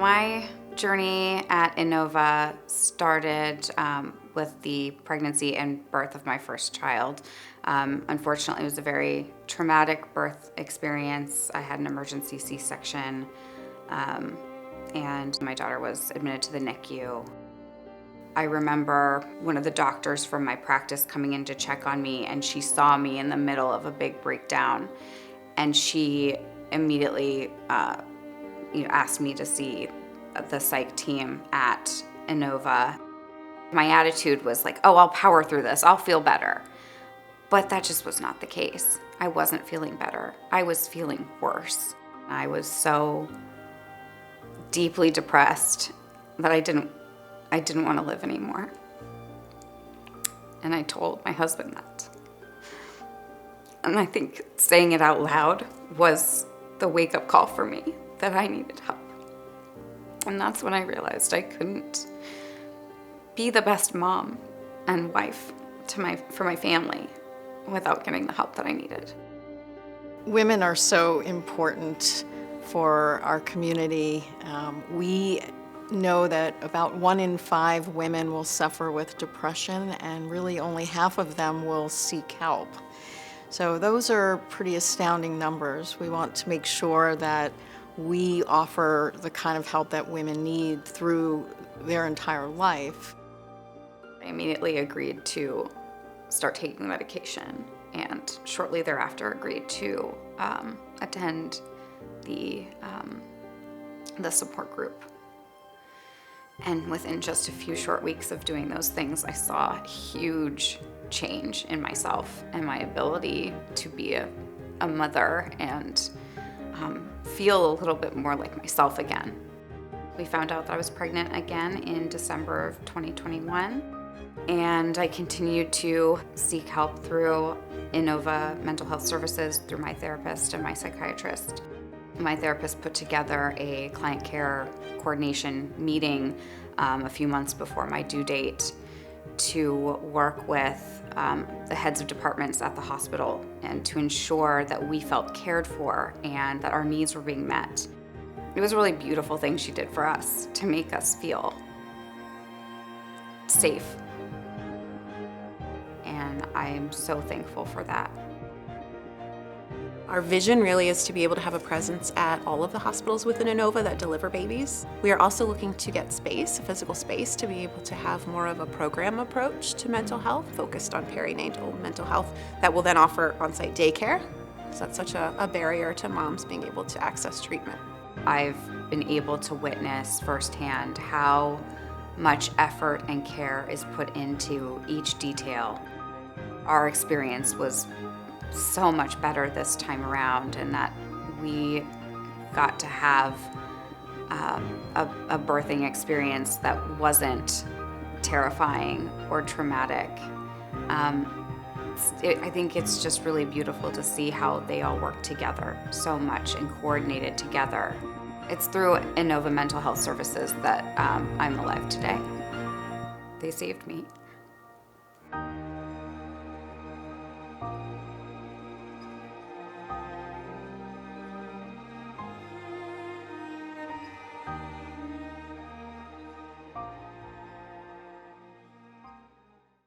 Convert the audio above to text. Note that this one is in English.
My journey at Inova started with the pregnancy and birth of my first child. Unfortunately, it was a very traumatic birth experience. I had an emergency C-section, and my daughter was admitted to the NICU. I remember one of the doctors from my practice coming in to check on me, and she saw me in the middle of a big breakdown, and she immediately asked me to see the psych team at Inova. My attitude was like, oh, I'll power through this, I'll feel better. But that just was not the case. I wasn't feeling better. I was feeling worse. I was so deeply depressed that I didn't want to live anymore. And I told my husband that. And I think saying it out loud was the wake-up call for me that I needed help. And that's when I realized I couldn't be the best mom and wife for my family without getting the help that I needed. Women are so important for our community. We know that about 1 in 5 women will suffer with depression, and really only half of them will seek help. So those are pretty astounding numbers. We want to make sure that we offer the kind of help that women need through their entire life. I immediately agreed to start taking medication, and shortly thereafter agreed to attend the support group. And within just a few short weeks of doing those things, I saw a huge change in myself and my ability to be a mother and feel a little bit more like myself again. We found out that I was pregnant again in December of 2021, and I continued to seek help through Inova Mental Health Services, through my therapist and my psychiatrist. My therapist put together a client care coordination meeting a few months before my due date to work with the heads of departments at the hospital and to ensure that we felt cared for and that our needs were being met. It was a really beautiful thing she did for us to make us feel safe. And I am so thankful for that. Our vision really is to be able to have a presence at all of the hospitals within Inova that deliver babies. We are also looking to get space, a physical space, to be able to have more of a program approach to mental health, focused on perinatal mental health, that will then offer on-site daycare, because that's such a barrier to moms being able to access treatment. I've been able to witness firsthand how much effort and care is put into each detail. Our experience was so much better this time around, and that we got to have a birthing experience that wasn't terrifying or traumatic. I think it's just really beautiful to see how they all work together so much and coordinated together. It's through Inova Mental Health Services that I'm alive today. They saved me.